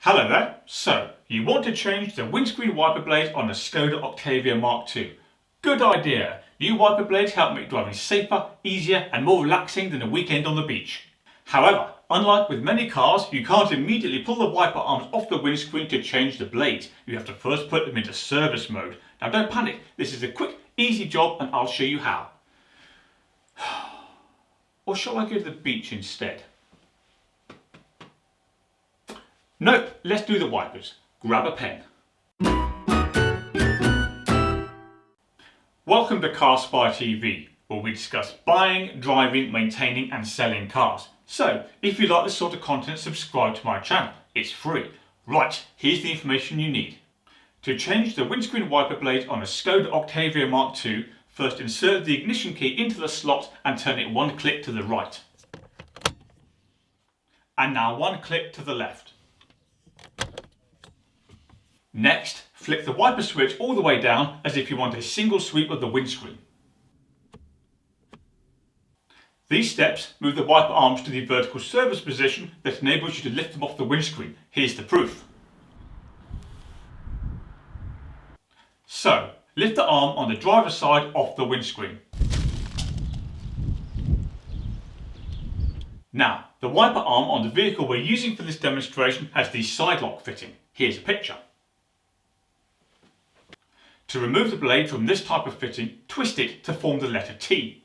Hello there. So, you want to change the windscreen wiper blades on the Skoda Octavia Mk2. Good idea. New wiper blades help make driving safer, easier and more relaxing than a weekend on the beach. However, unlike with many cars, you can't immediately pull the wiper arms off the windscreen to change the blades. You have to first put them into service mode. Now don't panic, this is a quick, easy job and I'll show you how. Or shall I go to the beach instead? No, let's do the wipers. Grab a pen. Welcome to Car Spy TV, where we discuss buying, driving, maintaining and selling cars. So, if you like this sort of content, subscribe to my channel. It's free. Right, here's the information you need. To change the windscreen wiper blades on a Skoda Octavia Mk2, first insert the ignition key into the slot and turn it one click to the right. And now one click to the left. Next, flick the wiper switch all the way down as if you want a single sweep of the windscreen. These steps move the wiper arms to the vertical service position that enables you to lift them off the windscreen. Here's the proof. So, lift the arm on the driver's side off the windscreen. Now, the wiper arm on the vehicle we're using for this demonstration has the side lock fitting. Here's a picture. To remove the blade from this type of fitting, twist it to form the letter T.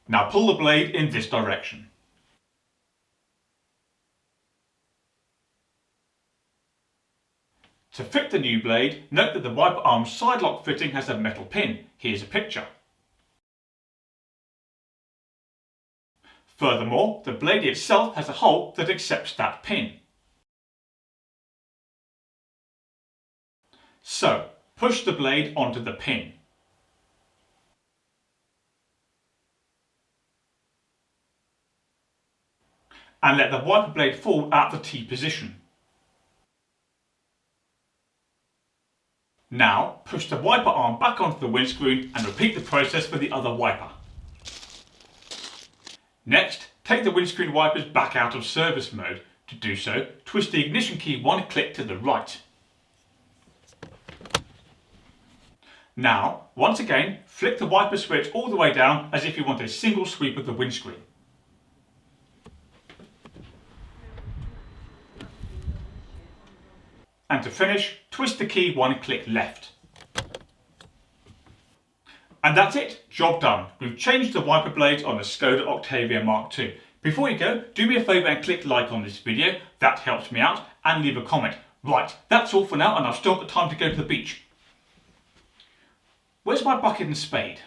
Now pull the blade in this direction. To fit the new blade, note that the wiper arm's side lock fitting has a metal pin. Here's a picture. Furthermore, the blade itself has a hole that accepts that pin. So, push the blade onto the pin. And let the wiper blade fall at the T position. Now, push the wiper arm back onto the windscreen and repeat the process for the other wiper. Next, take the windscreen wipers back out of service mode. To do so, twist the ignition key one click to the right. Now, once again, flick the wiper switch all the way down as if you want a single sweep of the windscreen. And to finish, twist the key one click left. And that's it, job done. We've changed the wiper blades on the Skoda Octavia Mk2. Before you go, do me a favour and click like on this video, that helps me out, and leave a comment. Right, that's all for now and I've still got time to go to the beach. Where's my bucket and spade?